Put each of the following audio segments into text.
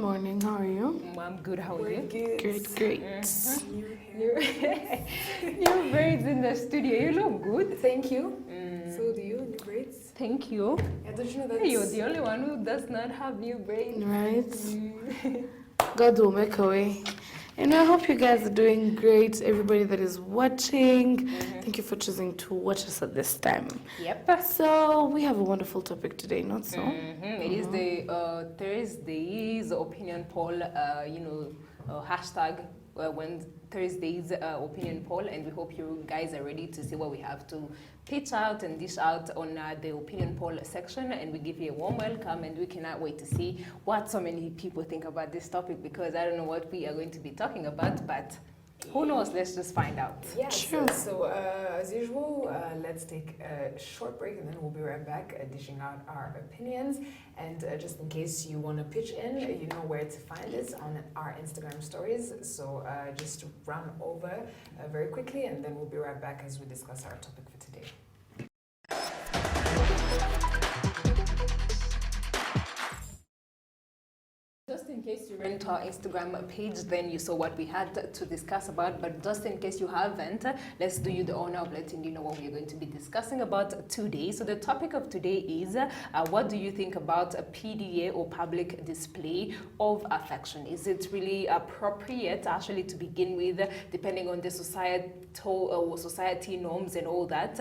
morning. How are you? I'm good. How are We're you? good. Great. New new braids in the studio. You look good. Thank you. So do you, new braids? Thank you. Yeah, don't you know that? You're the only one who does not have new braids. Right? God will make a way. And I hope you guys are doing great. Everybody that is watching, thank you for choosing to watch us at this time. Yep. So we have a wonderful topic today, not so? It is the Thursday's opinion poll. Hashtag when Thursday's opinion poll, and we hope you guys are ready to see what we have to pitch out and dish out on the opinion poll section, and we give you a warm welcome, and we cannot wait to see what so many people think about this topic, because I don't know what we are going to be talking about, but who knows? Let's just find out. Yeah, Sure. so as usual, let's take a short break and then we'll be right back dishing out our opinions. And just in case you want to pitch in, you know where to find us on our Instagram stories. So just run over very quickly and then we'll be right back as we discuss our topic for today. Just in case you went to our Instagram page, then you saw what we had to discuss about. But just in case you haven't, let's do you the honor of letting you know what we're going to be discussing about today. So the topic of today is, what do you think about a PDA or public display of affection? Is it really appropriate actually to begin with, depending on the society norms and all that?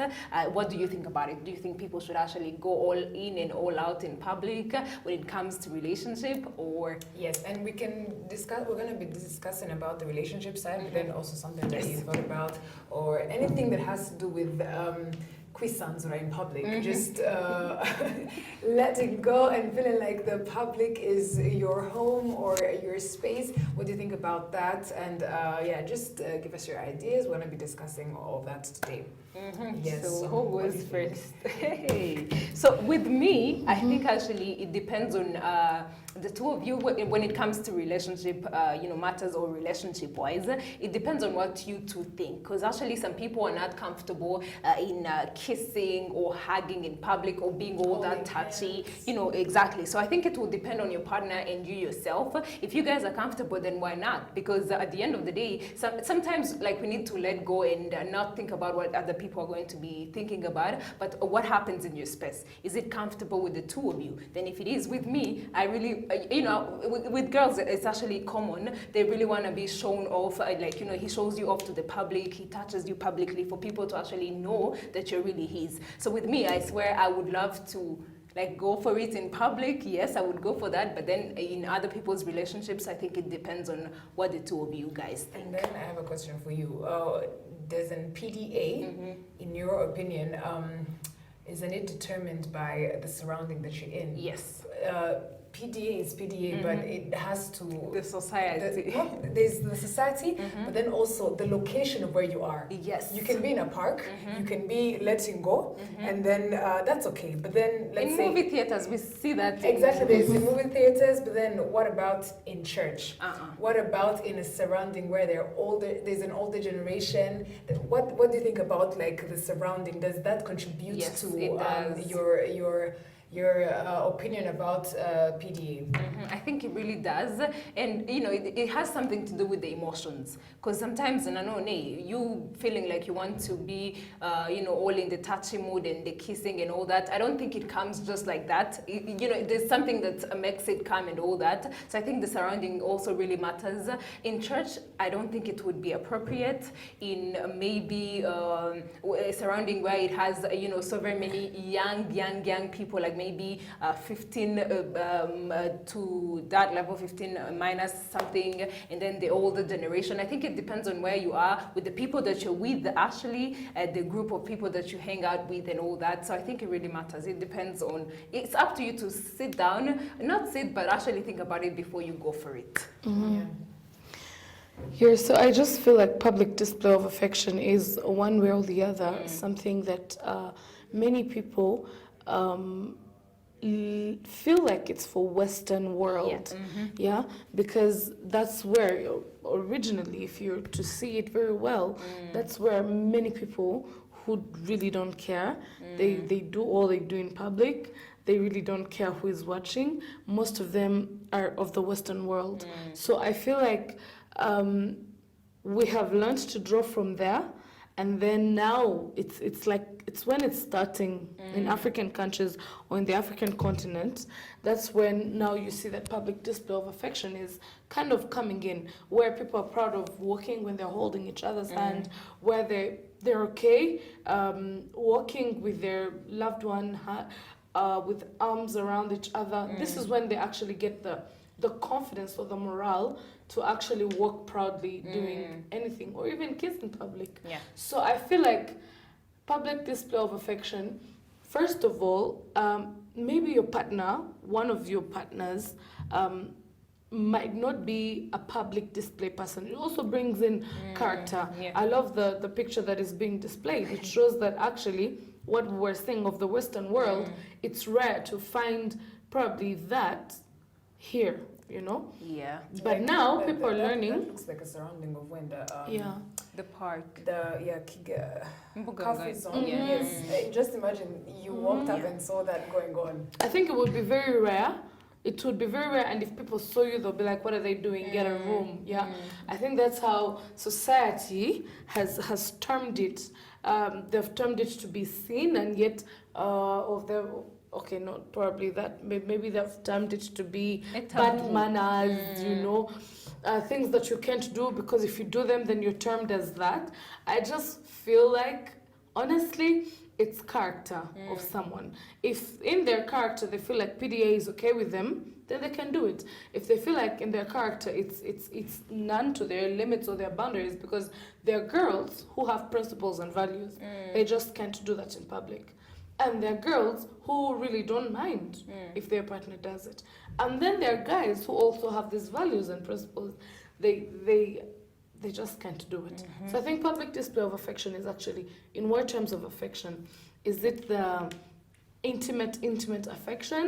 What do you think about it? Do you think people should actually go all in and all out in public when it comes to relationship, or? Yes, and we can discuss, we're going to be discussing about the relationship side, but then also something that you thought about, or anything that has to do with cuisance or in public. Just letting go and feeling like the public is your home or your space. What do you think about that? And just give us your ideas. We're going to be discussing all of that today. Yes. So who goes first? Hey. So with me, I think actually it depends on the two of you when it comes to relationship, matters or relationship wise. It depends on what you two think, because actually some people are not comfortable in kissing or hugging in public or being all that touchy. Exactly. So I think it will depend on your partner and you yourself. If you guys are comfortable, then why not? Because at the end of the day, sometimes like we need to let go and not think about what other people are going to be thinking about, but what happens in your space. Is it comfortable with the two of you? Then if it is with me, I really, with girls, it's actually common. They really want to be shown off, he shows you off to the public, he touches you publicly for people to actually know that you're really his. So with me, I swear I would love to go for it in public. Yes, I would go for that. But then in other people's relationships, I think it depends on what the two of you guys think. And then I have a question for you. Does an PDA, in your opinion, isn't it determined by the surrounding that you're in? Yes. PDA is PDA, but it has to... The society. There's the society, but then also the location of where you are. Yes. You can be in a park, you can be letting go, and then that's okay. But then, let's say... In movie theaters, we see that. Exactly, there's in movie theaters, but then what about in church? What about in a surrounding where there's an older generation? What do you think about the surrounding? Does that contribute to your opinion about PDA? I think it really does, and it has something to do with the emotions, because sometimes you feeling like you want to be all in the touchy mood and the kissing and all that. I don't think it comes just like that. There's something that makes it come and all that. So I think the surrounding also really matters. In church, I don't think it would be appropriate. In maybe a surrounding where it has so very many young people, like maybe 15 to that level, 15 minus something, and then the older generation. I think it depends on where you are with the people that you're with, actually, the group of people that you hang out with and all that. So I think it really matters. It depends on, it's up to you to sit down, not sit, but actually think about it before you go for it. Here, so I just feel like public display of affection is one way or the other, something that many people feel like it's for Western world, because that's where originally, if you're to see it very well, that's where many people who really don't care, they do all they do in public. they really don't care who is watching. Most of them are of the Western world. So I feel like we have learned to draw from there, and then now it's like it's when it's starting in African countries or in the African continent. That's when now you see that public display of affection is kind of coming in, where people are proud of walking when they're holding each other's hand, where they're okay walking with their loved one with arms around each other. This is when they actually get the confidence or the morale to actually walk proudly doing anything or even kiss in public. Yeah. So I feel like public display of affection, first of all, maybe your partner, one of your partners, might not be a public display person. It also brings in character. Yeah. I love the picture that is being displayed. It shows that actually what we were saying of the Western world, it's rare to find probably that here, you know? Yeah. But Like, now that- people are that learning. looks like a surrounding of when the Yeah. The park. Kiga Mbuga coffee Ngai. zone. Yeah. Yes. Just imagine you walked up Yeah. and saw that going on. I think it would be very rare. It would be very rare, and if people saw you, they'll be like, "What are they doing? Get a room." Yeah, I think that's how society has termed it. They've termed it to be seen, and yet, of the okay, not probably that. Maybe they've termed it to be A bad taboo. manners. You know, things that you can't do because if you do them, then you're termed as that. I just feel like, honestly, it's character of someone. If in their character they feel like PDA is okay with them, then they can do it. If they feel like in their character it's none to their limits or their boundaries, because they're girls who have principles and values, they just can't do that in public. And they're girls who really don't mind if their partner does it. And then there are guys who also have these values and principles. They just can't do it. So I think public display of affection is actually, in what terms of affection? Is it the intimate affection?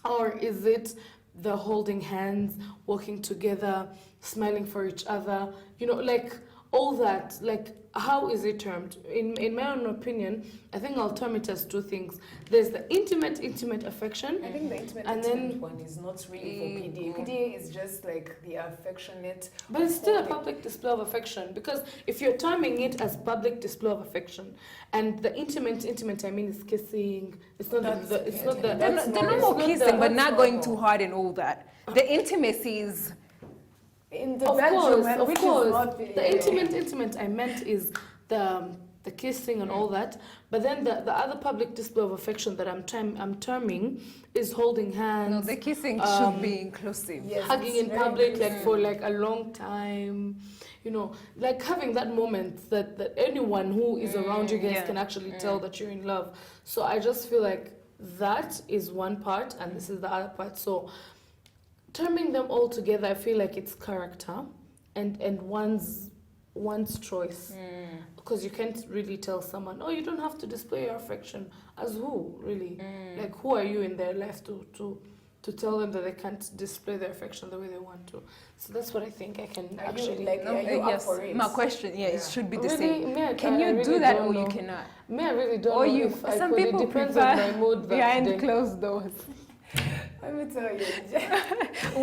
Or is it the holding hands, walking together, smiling for each other? You know, like all that, like how is it termed? In my own opinion, I think I'll term it as two things. There's the intimate affection. I think the intimate And then- one is not really for PDA. PDA is just like the affectionate. But it's still a holding. public display of affection, because if you're terming it as public display of affection, and the intimate, I mean, is kissing. It's not That's- it's not the yeah, The, that's the normal. normal it's not kissing, but the- not that's going normal. too hard and all that. The intimacy is In the Of bedroom, course, and of which course. is not The intimate I meant is the kissing and all that. But then the other public display of affection that I'm terming is holding hands, no, the kissing um, should be inclusive. Yes, hugging it's in very public, inclusive. like for like a long time, you know, like having that moment that anyone who is around you guys yeah. can actually tell that you're in love. So I just feel like that is one part, and this is the other part. So terming them all together, I feel like it's character and one's choice, because you can't really tell someone, oh, you don't have to display your affection. As who, really? Like, who are you in their life to tell them that they can't display their affection the way they want to? So that's what I think I can Are you, actually. like, No, are you up yes, for it? my question, yeah, it Yeah. should be the Really? same. Me, Can I you really do that don't or know. you cannot? Me, I really don't Or know you, if I some could. people It depends prefer on my mood that behind day. closed doors. Let me tell you.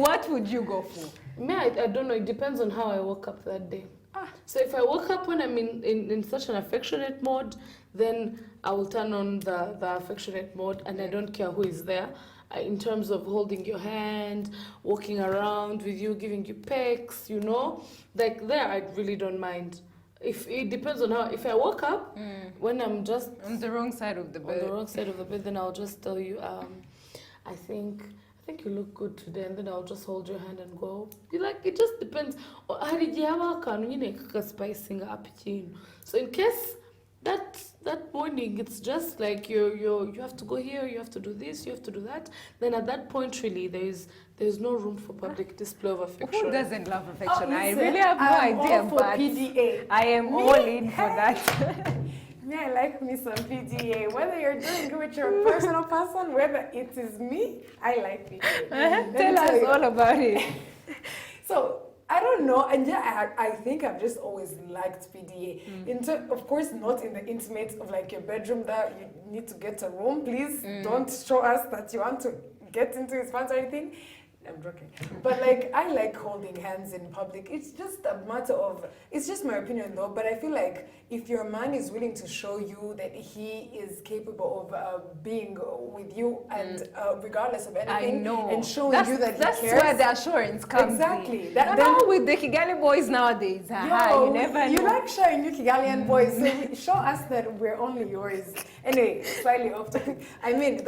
What would you go for? Me, I don't know. It depends on how I woke up that day. So if I woke up when I'm in such an affectionate mode, then I will turn on the affectionate mode, and I don't care who is there. In terms of holding your hand, walking around with you, giving you pecks, you know, like there, I really don't mind. If it depends on how. If I woke up when I'm just On the wrong side of the on bed. the wrong side of the bed, then I'll just tell you, I think you look good today, and then I'll just hold your hand and go. You like, it just depends. Spicing up. So in case that morning it's just like you have to go here, you have to do this, you have to do that, then at that point really there's no room for public display of affection. Who doesn't love affection? Oh, I listen, really have no I'm idea, all for but PDA. I am all in for that. Me, I like me some PDA. Whether you're doing it with your personal person, whether it is me, I like PDA. Let me Tell us you. all about it. So I don't know, and yeah, I think I've just always liked PDA. Of course, not in the intimate of like your bedroom that you need to get a room. Please don't show us that you want to get into his pants or anything. I'm joking. But like, I like holding hands in public. It's just a matter of, it's just my opinion though, but I feel like if your man is willing to show you that he is capable of being with you and regardless of anything, and showing you that he cares. That's where the assurance comes Exactly. in. Now with the Kigali boys nowadays, you never know. You like showing you Kigalian boys, so show us that we're only yours. Anyway, slightly off topic. I mean,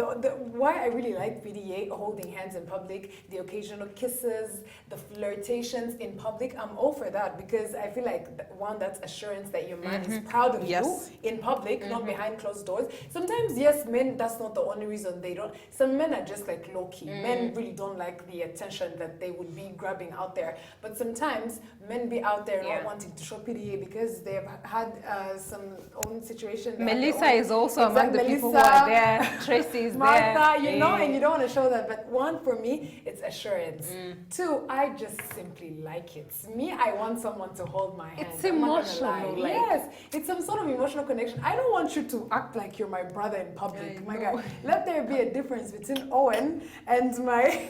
why I really like PDA, holding hands in public, the occasional kisses, the flirtations in public, I'm all for that because I feel like, one, that's assurance that your man is proud of you in public, not behind closed doors. Sometimes, yes, men, that's not the only reason they don't. Some men are just like low-key. Men really don't like the attention that they would be grabbing out there. But sometimes men be out there not wanting to show PDA because they've had some own situation. Melissa is also among the people who are there. Tracy is Martha, there. you know, and you don't want to show that. But one, for me, it's assurance. Two, I just simply like it. Me, I want someone to hold my hand. It's emotional. Like, yes, it's some sort of emotional connection. I don't want you to act like you're my brother in public. My guy, let there be a difference between Owen and my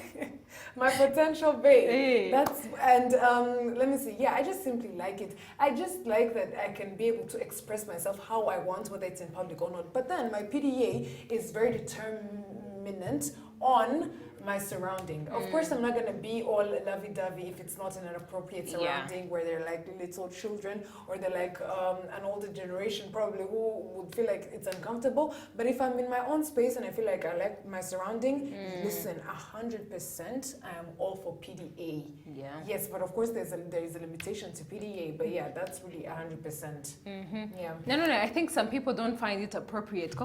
my potential babe. Let me see. Yeah, I just simply like it. I just like that I can be able to express myself how I want, whether it's in public or not. But then my PDA is very determinant on my surrounding. Of course, I'm not going to be all lovey-dovey if it's not in an appropriate surrounding where they're like little children or they're like an older generation probably who would feel like it's uncomfortable. But if I'm in my own space and I feel like I like my surrounding, listen, 100% I am all for PDA. Yeah. Yes, but of course there is a limitation to PDA. But yeah, that's really 100%. Yeah. No. I think some people don't find it appropriate.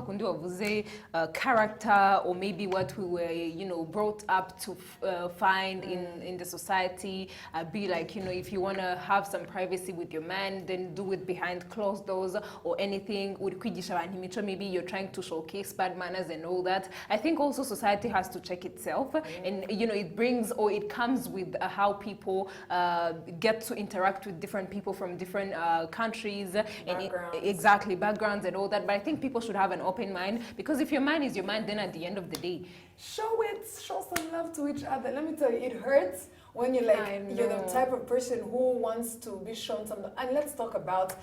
Character or maybe what we were, brought up to find in the society, be like, if you want to have some privacy with your man, then do it behind closed doors or anything. Maybe you're trying to showcase bad manners and all that. I think also society has to check itself, and it brings or it comes with how people get to interact with different people from different countries and backgrounds and all that. But I think people should have an open mind, because if your man is your man, then at the end of the day, show some love to each other. Let me tell you, it hurts when you're like, you're the type of person who wants to be shown something. And let's talk about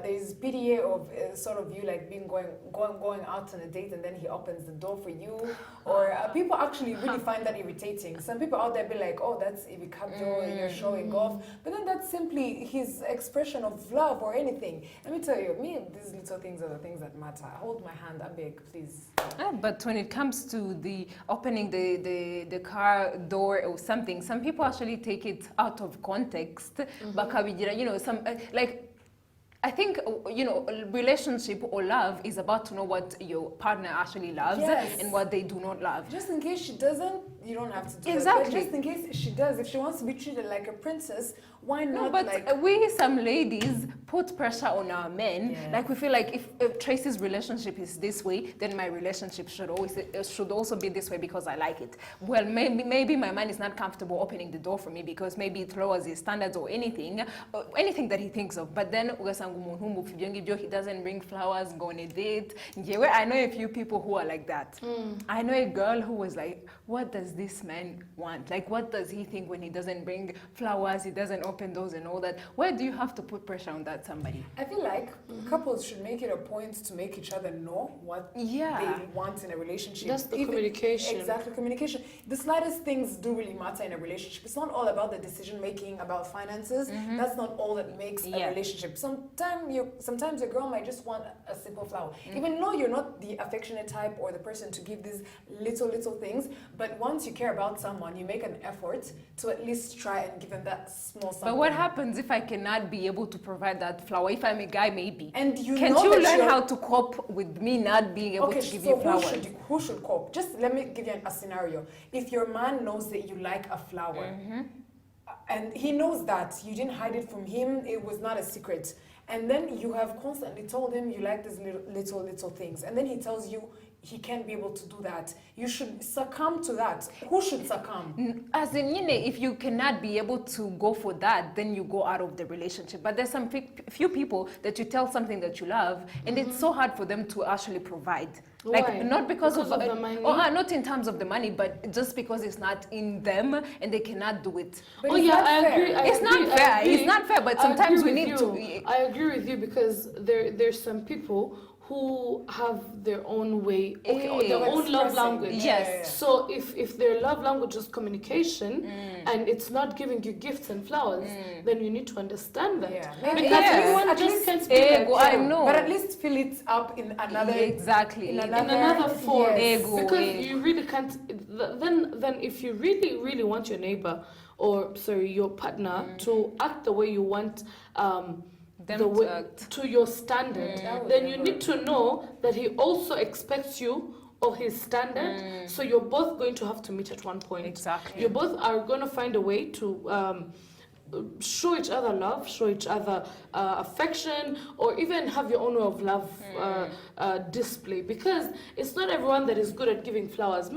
there's PDA of sort of you like being going out on a date and then he opens the door for you, or people actually really find that irritating. Some people out there be like, oh, that's ibikabyo, you're showing off, but then that's simply his expression of love or anything. Let me tell you, these little things are the things that matter. Hold my hand, I beg, please. But when it comes to the opening the car door or something, some people actually take it out of context. Some like, I think, relationship or love is about to know what your partner actually loves and what they do not love. Just in case she doesn't, you don't have to do exactly. That. But just in case she does, if she wants to be treated like a princess, why not? No, but we, some ladies, put pressure on our men. Yeah. Like, we feel like if Tracy's relationship is this way, then my relationship should also be this way because I like it. Well, maybe my man is not comfortable opening the door for me because maybe it lowers his standards or anything that he thinks of. But then he doesn't bring flowers, go on a date. I know a few people who are like that. I know a girl who was like, what does this man want? Like, what does he think when he doesn't bring flowers, he doesn't open doors and all that? Where do you have to put pressure on that somebody? I feel like couples should make it a point to make each other know what they want in a relationship. That's the communication. Exactly, communication. The slightest things do really matter in a relationship. It's not all about the decision making, about finances. That's not all that makes a relationship. Sometimes your girl might just want a simple flower. Even though you're not the affectionate type or the person to give these little things, but once you care about someone, you make an effort to at least try and give them that small something. But what happens if I cannot be able to provide that flower? If I'm a guy, maybe. And can't you learn how to cope with me not being able to give you flowers? Who should cope? Just let me give you a scenario. If your man knows that you like a flower, and he knows that you didn't hide it from him, it was not a secret, and then you have constantly told him you like these little things, and then he tells you he can't be able to do that. You should succumb to that. Who should succumb? As in, if you cannot be able to go for that, then you go out of the relationship. But there's some few people that you tell something that you love, and it's so hard for them to actually provide. Like, Why? not because of the money? not in terms of the money, but just because it's not in them and they cannot do it. But Oh it's yeah, not I fair. agree. It's not fair. It's not fair, but I sometimes agree we with need you. to. I agree with you because there's some people who have their own way, their own love Expressing. language. Yes. So if their love language is communication and it's not giving you gifts and flowers, then you need to understand that. Yeah. Because Yeah. everyone At just least- can't be like Ego, I you. know. But at least fill it up in another. Exactly. In In another form. Yes. Ego, Because eh. you really can't. Then if you really want your neighbor, or sorry, your partner to act the way you want. Them the to way, act. to your standard, That would then you never- need to know that he also expects you of his standard. So you're both going to have to meet at one point. Exactly. You both are going to find a way to show each other love, show each other affection, or even have your own way of love display. Because it's not everyone that is good at giving flowers.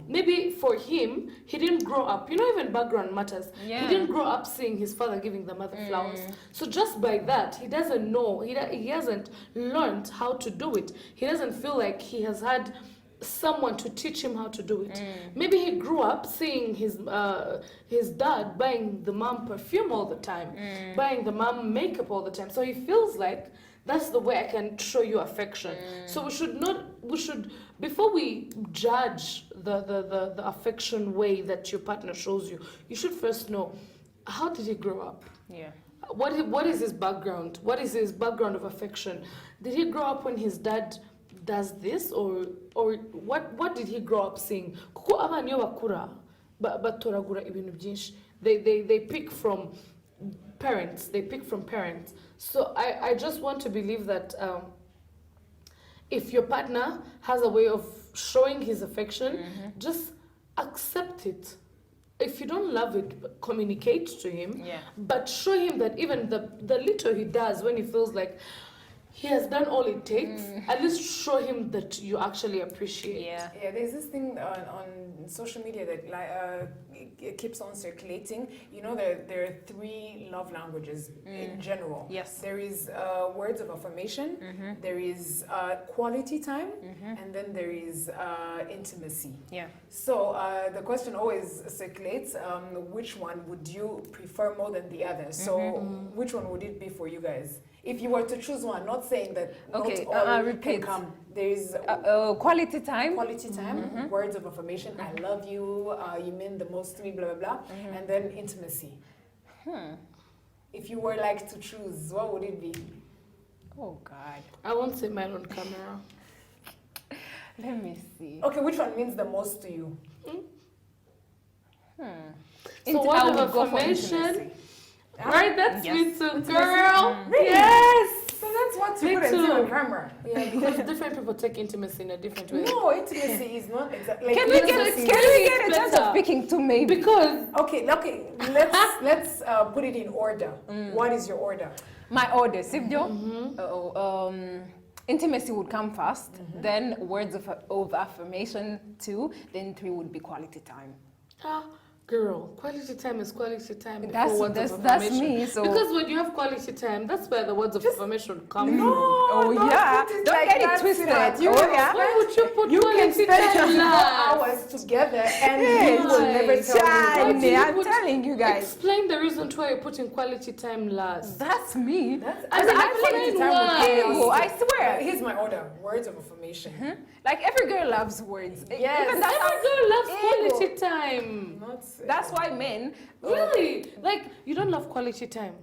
Maybe for him, he didn't grow up. Even background matters. Yeah. He didn't grow up seeing his father giving the mother flowers. So just by that, he doesn't know. He hasn't learned how to do it. He doesn't feel like he has had someone to teach him how to do it. Maybe he grew up seeing his dad buying the mom perfume all the time, buying the mom makeup all the time. So he feels like that's the way I can show you affection. So we should before we judge the affection way that your partner shows you, you should first know, how did he grow up? Yeah. What is his background? What is his background of affection? Did he grow up when his dad does this, or what did he grow up seeing? Kuko abana iyo bakura batoragura ibintu byinshi. They pick from parents. They pick from parents. So I just want to believe that if your partner has a way of showing his affection, just accept it. If you don't love it, communicate to him. Yeah. But show him that even the little he does when he feels like he has done all it takes, at least show him that you actually appreciate. Yeah. Yeah, there's this thing on social media that it keeps on circulating. There are 3 love languages in general. Yes. There is words of affirmation, there is quality time, and then there is intimacy. Yeah. So the question always circulates, which one would you prefer more than the other? So which one would it be for you guys? If you were to choose one, not saying that Okay, not all repeat. can come. There is Quality time. quality time, words of affirmation, I love you, you mean the most to me, blah, blah, blah, and then intimacy. If you were like to choose, what would it be? Oh God. I won't say mine on camera. Let me see. Okay, which one means the most to you? So I word would of go for affirmation, intimacy. right? That's Yes. me too, girl. Really? Yes. So that's what you Me couldn't see too. on camera. Yeah, because different people take intimacy in a different way. No, intimacy is not exactly. Can we get a chance of speaking to maybe? Because Okay, let's put it in order. What is your order? My order, Sibjo, intimacy would come first, then words of affirmation 2, then 3 would be quality time. girl, quality time is quality time. Before That's- words that's- of that's affirmation. me, so- Because when you have quality time, that's where the words of affirmation come No, from. Oh, don't yeah. put it Don't like get it that, twisted. sweetheart. You Oh, can yeah. Why would you put You can quality spend time 24 last? hours together and Hey, you will never tell me. Why do Shani, you I'm put- telling you guys. Explain the reason why you're putting quality time last. That's me. That's I mean, quality explain time with why. chaos. Oh, I swear. Here's my order. Words of affirmation. Like every girl loves words. Yes. Even that's Every girl loves Ego. quality time. Not That's why men. Really? Like, you don't love quality time.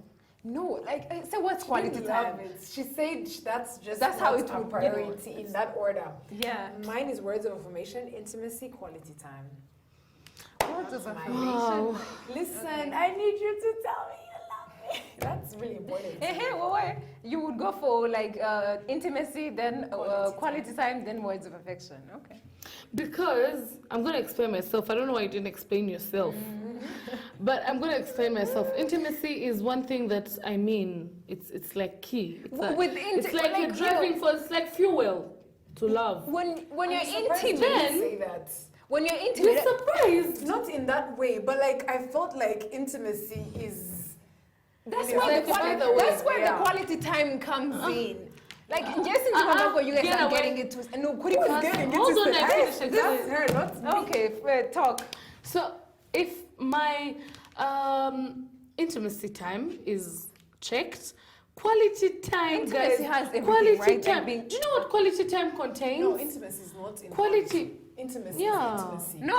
No, like say what's quality love time? it. She said that's That's how not it a would, priority in that order. Yeah. Mine is words of affirmation, intimacy, quality time. Words of That's my affirmation. Wow. Listen, I need you to tell me you love me. That's really important. Hey, you would go for like intimacy, then quality time, then words of affection. Okay. Because I'm going to explain myself. I don't know why you didn't explain yourself. But I'm going to explain myself. Intimacy is one thing that, it's like key. It's, With it's like you're like driving for, it's like fuel. to love. When you're I'm surprised you intimate, didn't say that. when you're You're intimate, surprised. Not in that way, but like I felt like intimacy is. that's Yeah. where Like, the by quality, the way, that's where yeah. the quality time comes in. Like just in you guys Get are away. getting it to no. Could you Who's Hold getting on, into I finished Hey, it. that's her, not me. Okay, talk. So if my intimacy time is checked, quality time, Intimacy guys, has everything, quality right? time. Like being- Do you know what quality time contains? No, intimacy is not in Quality. Intimacy Yeah. is intimacy. No,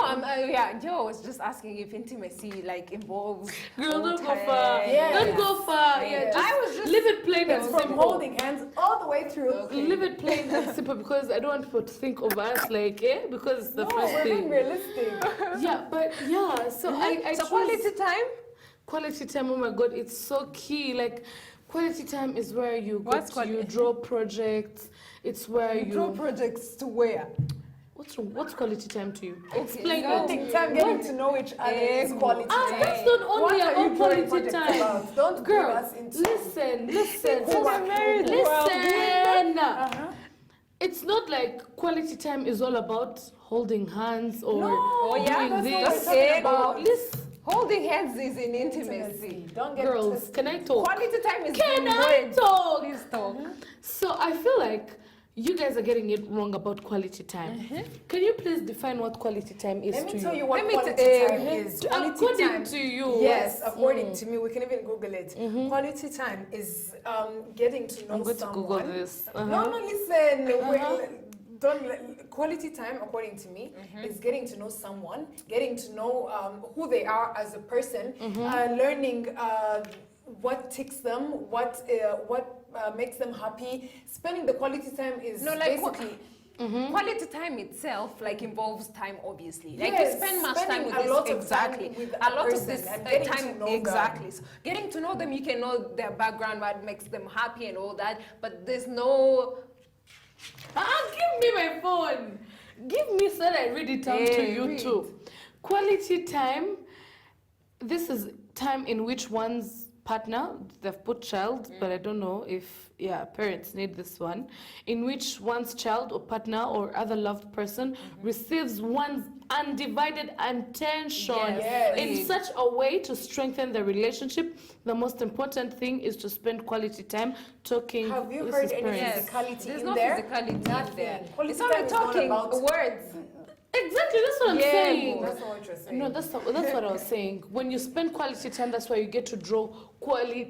yeah, Joe was just asking if intimacy like involves. Girl, don't go time. far. Yeah. Don't go far. Yeah, Yeah. just I was just- leave it plain and It's from simple. holding hands all the way through. Leave it plain and simple because I don't want people to think of us like, because it's the No, first we're being thing. realistic. Yeah, but yeah, so I So choose quality time. quality time. Oh my God, it's so key. Like quality time is where you go What's to, quali- you draw projects. It's where you. Draw projects to where? What's wrong? What's quality time to you? Okay, Explain so- it. Spending time getting to know each other is quality time. That's not only What are you about drawing quality projects time. about? Don't Girl, pull us into. listen. Who are married, Listen. Uh-huh. It's not like quality time is all about holding hands or Oh, yeah? doing That's this. what we're talking about. Listen, Holding hands is in intimacy. Don't get girls, twisted. can I talk? Quality time is Can in I words. talk? Please talk. So I feel like you guys are getting it wrong about quality time. Can you please define what quality time is Let to me tell you? you what Let me quality t- time is. Quality According time. to you. Yes, according to me, we can even Google it. Mm-hmm. Quality time is getting to know I'm going to someone. Google this. No, listen. Quality time, according to me, is getting to know someone, getting to know who they are as a person, learning what ticks them, what makes them happy. Spending the quality time is No, like what- basically. Quality time itself like involves time, obviously. Like Yes, you spend much time spending with a this lot of exactly. time with A a lot of person this and getting to time know them. exactly. So getting to know them, you can know their background, what makes them happy, and all that. But there's no. Give me my phone. Give me so that I read it out to Hey, you read. too. Quality time. This is time in which one's partner, they've put child, but I don't know if parents need this one, in which one's child or partner or other loved person receives one's undivided attention Yes. in such a way to strengthen the relationship. The most important thing is to spend quality time talking. Have you This heard is any parents. physicality There's in no there? physicality in Nothing. there. Quality It's only time is not talking about- words. Exactly, that's what I'm Yeah, saying. That's not what you're saying. No, that's what I was saying. When you spend quality time, that's why you get to draw quality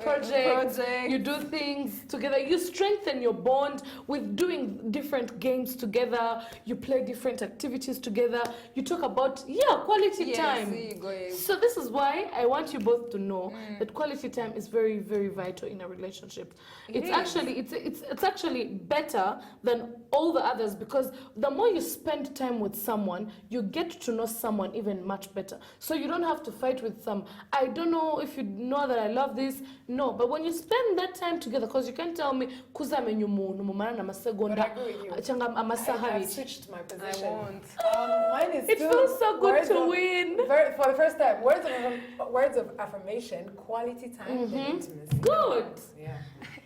projects. Project. You do things together. You strengthen your bond with doing different games together. You play different activities together. You talk about quality Yes, time. there you go, yes. So this is why I want you both to know that quality time is very, very vital in a relationship. It's is. actually it's actually better than all the others because the more you spend time with someone, you get to know someone even much better. So you don't have to fight with some. I don't know if you know that I love this. No, but when you spend that time together, because you can tell me kuza menyumuntu mumana na But masegonda I agree with you. changa amasaha I've abiri. switched my I position. won't. Mine is It still feels so good words to of- win. For the first time, words of affirmation, quality time, then intimacy. Good. Yeah.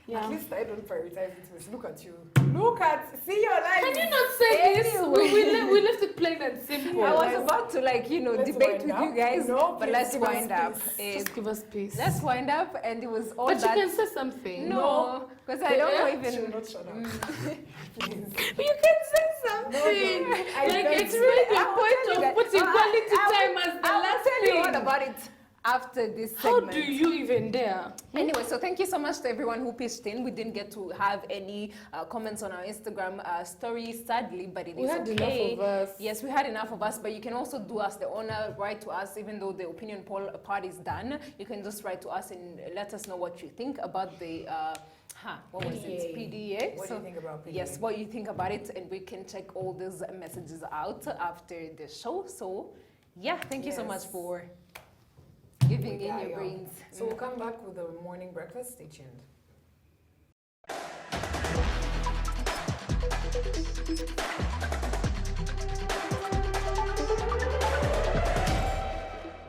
Yeah. At least I don't prioritize intimacy. Look at you. Look at, see your life. Can you not say this? Anyway. We left it plain and simple. I was let's- about to let's debate wind with up. you guys, No, but please let's give us wind up. peace. Just give us peace. Let's wind up, and it was all But you that. can say something. No, because I don't know She will even. not shut up. Please. You can say something. No, I like beg explain you. your I will point tell you of that- putting quality I time will- as the I will last tell you all thing. about it after this How segment. do you even dare? Anyway, so thank you so much to everyone who pitched in. We didn't get to have any comments on our Instagram story, sadly, but it is We had okay. enough of us. Yes, we had enough of us, but you can also do us the honor, write to us, even though the opinion poll part is done. You can just write to us and let us know what you think about the what was it? PDA. What do you think about PDA? Yes, what you think about it, and we can check all these messages out after the show. So, yeah, thank you so much Yes. for giving in your Yeah. brains. So we'll come back with the morning breakfast. Stay tuned.